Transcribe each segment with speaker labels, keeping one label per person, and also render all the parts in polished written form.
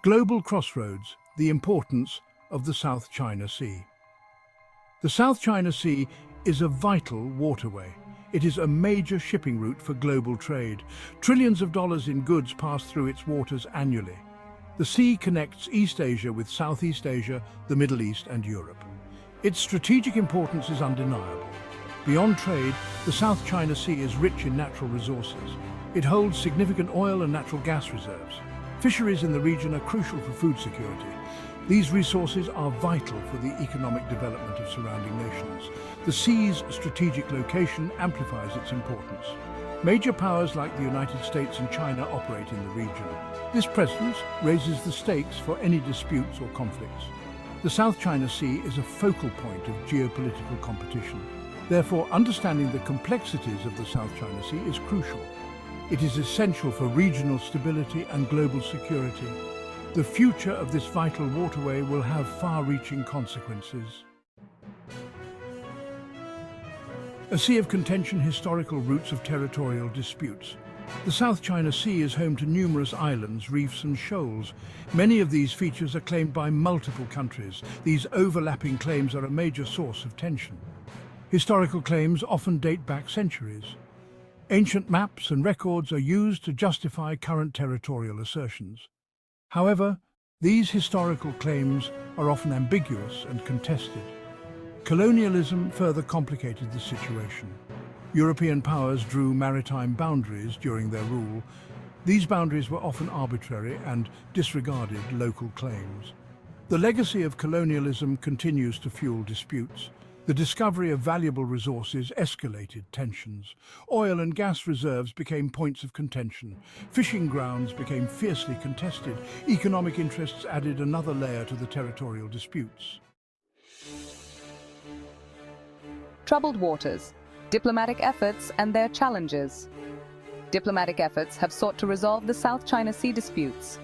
Speaker 1: Global crossroads, the importance of the South China Sea. The South China Sea is a vital waterway. It is a major shipping route for global trade. Trillions of dollars in goods pass through its waters annually. The sea connects East Asia with Southeast Asia, the Middle East and Europe. Its strategic importance is undeniable. Beyond trade, the South China Sea is rich in natural resources. It holds significant oil and natural gas reserves. Fisheries in the region are crucial for food security. These resources are vital for the economic development of surrounding nations. The sea's strategic location amplifies its importance. Major powers like the United States and China operate in the region. This presence raises the stakes for any disputes or conflicts. The South China Sea is a focal point of geopolitical competition. Therefore, understanding the complexities of the South China Sea is crucial. It is essential for regional stability and global security. The future of this vital waterway will have far-reaching consequences. A sea of contention, historical roots of territorial disputes. The South China Sea is home to numerous islands, reefs and shoals. Many of these features are claimed by multiple countries. These overlapping claims are a major source of tension. Historical claims often date back centuries. Ancient maps and records are used to justify current territorial assertions. However, these historical claims are often ambiguous and contested. Colonialism further complicated the situation. European powers drew maritime boundaries during their rule. These boundaries were often arbitrary and disregarded local claims. The legacy of colonialism continues to fuel disputes. The discovery of valuable resources escalated tensions. Oil and gas reserves became points of contention. Fishing grounds became fiercely contested. Economic interests added another layer to the territorial disputes.
Speaker 2: Troubled waters, diplomatic efforts and their challenges. Diplomatic efforts have sought to resolve the South China Sea disputes.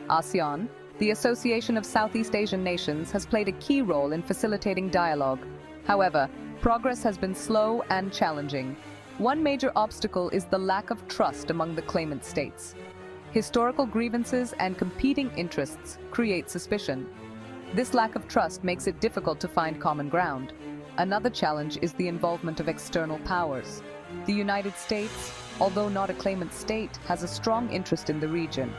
Speaker 2: ASEAN, the Association of Southeast Asian Nations, has played a key role in facilitating dialogue. However, progress has been slow and challenging. One major obstacle is the lack of trust among the claimant states. Historical grievances and competing interests create suspicion. This lack of trust makes it difficult to find common ground. Another challenge is the involvement of external powers. The United States, although not a claimant state, has a strong interest in the region.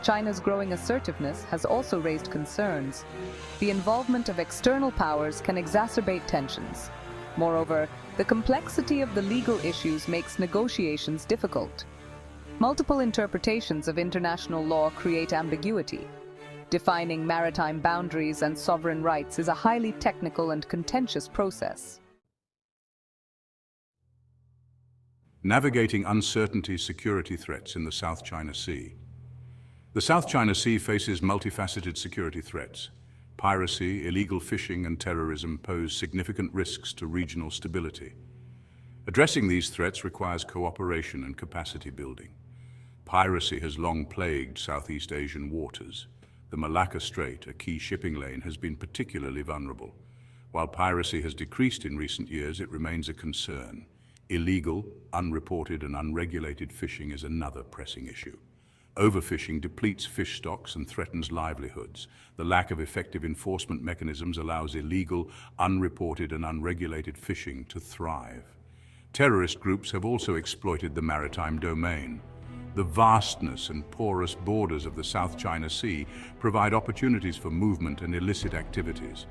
Speaker 2: China's growing assertiveness has also raised concerns. The involvement of external powers can exacerbate tensions. Moreover, the complexity of the legal issues makes negotiations difficult. Multiple interpretations of international law create ambiguity. Defining maritime boundaries and sovereign rights is a highly technical and contentious process.
Speaker 3: Navigating uncertainty security threats in the South China Sea. The South China Sea faces multifaceted security threats. Piracy, illegal fishing, and terrorism pose significant risks to regional stability. Addressing these threats requires cooperation and capacity building. Piracy has long plagued Southeast Asian waters. The Malacca Strait, a key shipping lane, has been particularly vulnerable. While piracy has decreased in recent years, it remains a concern. Illegal, unreported, and unregulated fishing is another pressing issue. Overfishing depletes fish stocks and threatens livelihoods. The lack of effective enforcement mechanisms allows illegal, unreported, and unregulated fishing to thrive. Terrorist groups have also exploited the maritime domain. The vastness and porous borders of the South China Sea provide opportunities for movement and illicit activities.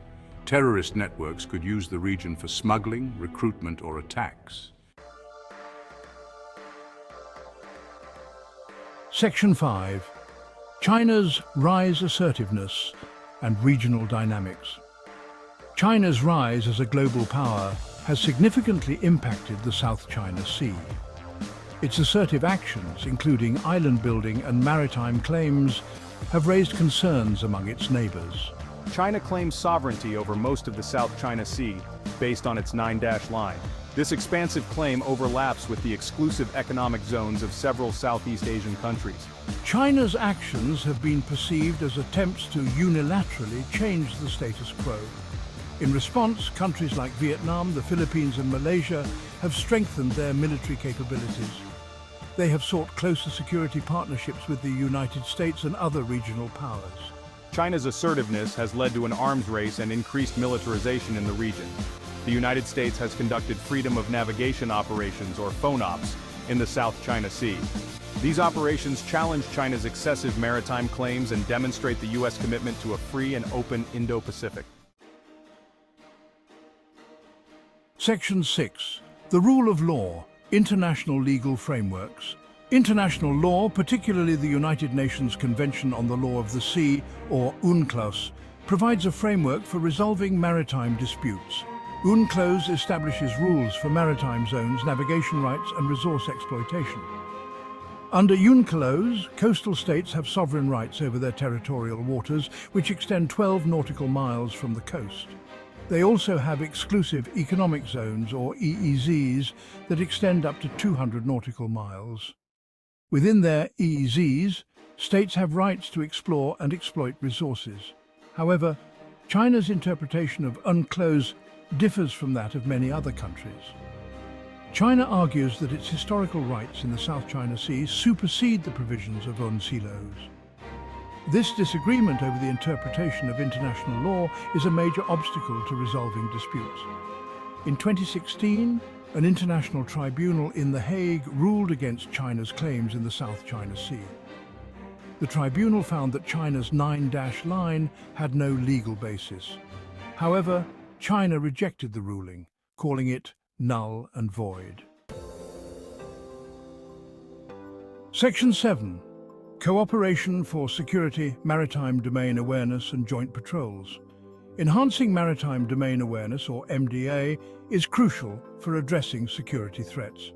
Speaker 3: Terrorist networks could use the region for smuggling, recruitment, or attacks.
Speaker 1: Section 5. China's rise, assertiveness, and regional dynamics. China's rise as a global power has significantly impacted the South China Sea. Its assertive actions, including island building and maritime claims, have raised concerns among its neighbors.
Speaker 4: China claims sovereignty over most of the South China Sea, based on its 9-dash line. This expansive claim overlaps with the exclusive economic zones of several Southeast Asian countries.
Speaker 1: China's actions have been perceived as attempts to unilaterally change the status quo. In response, countries like Vietnam, the Philippines and Malaysia have strengthened their military capabilities. They have sought closer security partnerships with the United States and other regional powers.
Speaker 4: China's assertiveness has led to an arms race and increased militarization in the region. The United States has conducted freedom of navigation operations, or FONOPs, in the South China Sea. These operations challenge China's excessive maritime claims and demonstrate the U.S. commitment to a free and open Indo-Pacific.
Speaker 1: Section 6. The rule of law, international legal frameworks. International law, particularly the United Nations Convention on the Law of the Sea, or UNCLOS, provides a framework for resolving maritime disputes. UNCLOS establishes rules for maritime zones, navigation rights and resource exploitation. Under UNCLOS, coastal states have sovereign rights over their territorial waters, which extend 12 nautical miles from the coast. They also have exclusive economic zones, or EEZs, that extend up to 200 nautical miles. Within their EEZs, states have rights to explore and exploit resources. However, China's interpretation of UNCLOS differs from that of many other countries. China argues that its historical rights in the South China Sea supersede the provisions of UNCLOS. This disagreement over the interpretation of international law is a major obstacle to resolving disputes. In 2016, an international tribunal in The Hague ruled against China's claims in the South China Sea. The tribunal found that China's 9-dash line had no legal basis. However, China rejected the ruling, calling it null and void. Section 7. Cooperation for security, maritime domain awareness and joint patrols. Enhancing maritime domain awareness, or MDA, is crucial for addressing security threats.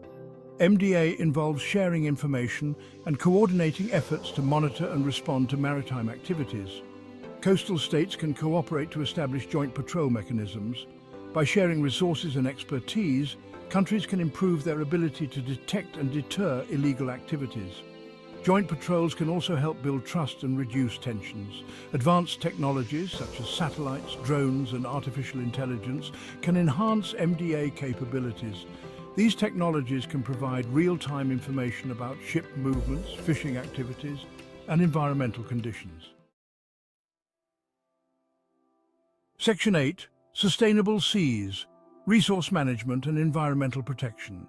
Speaker 1: MDA involves sharing information and coordinating efforts to monitor and respond to maritime activities. Coastal states can cooperate to establish joint patrol mechanisms. By sharing resources and expertise, countries can improve their ability to detect and deter illegal activities. Joint patrols can also help build trust and reduce tensions. Advanced technologies such as satellites, drones, and artificial intelligence can enhance MDA capabilities. These technologies can provide real-time information about ship movements, fishing activities, and environmental conditions. Section 8. Sustainable Seas, Resource Management and Environmental Protection.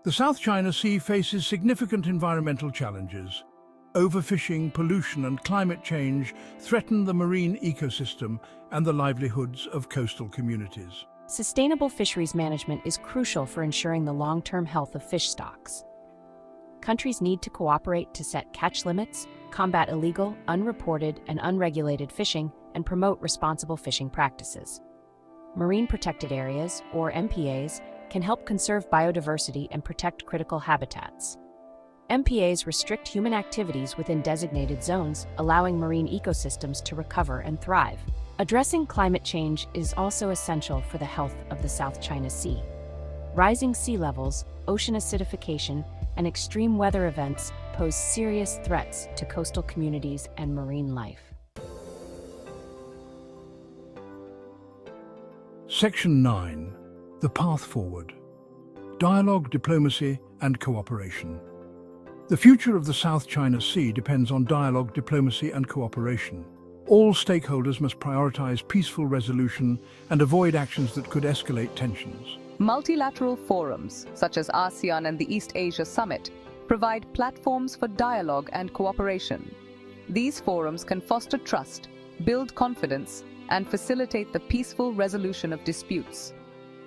Speaker 1: The South China Sea faces significant environmental challenges. Overfishing, pollution, and climate change threaten the marine ecosystem and the livelihoods of coastal communities.
Speaker 5: Sustainable fisheries management is crucial for ensuring the long-term health of fish stocks. Countries need to cooperate to set catch limits, combat illegal, unreported, and unregulated fishing, and promote responsible fishing practices. Marine Protected Areas, or MPAs, can help conserve biodiversity and protect critical habitats. MPAs restrict human activities within designated zones, allowing marine ecosystems to recover and thrive. Addressing climate change is also essential for the health of the South China Sea. Rising sea levels, ocean acidification, and extreme weather events pose serious threats to coastal communities and marine life.
Speaker 1: Section 9. The Path Forward. Dialogue, diplomacy, and cooperation. The future of the South China Sea depends on dialogue, diplomacy, and cooperation. All stakeholders must prioritize peaceful resolution and avoid actions that could escalate tensions.
Speaker 2: Multilateral forums, such as ASEAN and the East Asia Summit, provide platforms for dialogue and cooperation. These forums can foster trust, build confidence, and facilitate the peaceful resolution of disputes.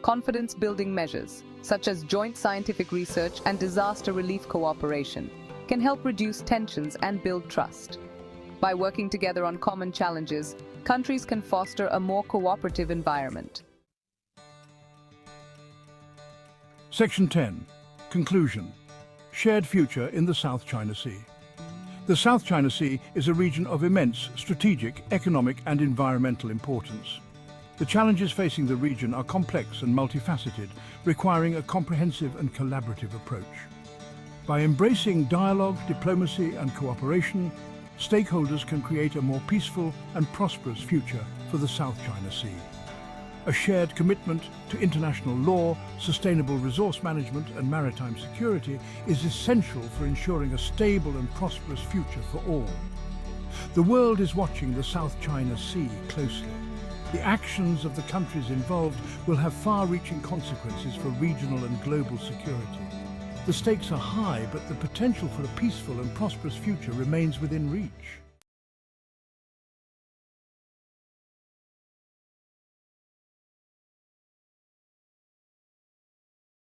Speaker 2: Confidence-building measures, such as joint scientific research and disaster relief cooperation, can help reduce tensions and build trust. By working together on common challenges, countries can foster a more cooperative environment.
Speaker 1: Section 10. Conclusion. Shared future in the South China Sea. The South China Sea is a region of immense strategic, economic, and environmental importance. The challenges facing the region are complex and multifaceted, requiring a comprehensive and collaborative approach. By embracing dialogue, diplomacy, and cooperation, stakeholders can create a more peaceful and prosperous future for the South China Sea. A shared commitment to international law, sustainable resource management and maritime security is essential for ensuring a stable and prosperous future for all. The world is watching the South China Sea closely. The actions of the countries involved will have far-reaching consequences for regional and global security. The stakes are high, but the potential for a peaceful and prosperous future remains within reach.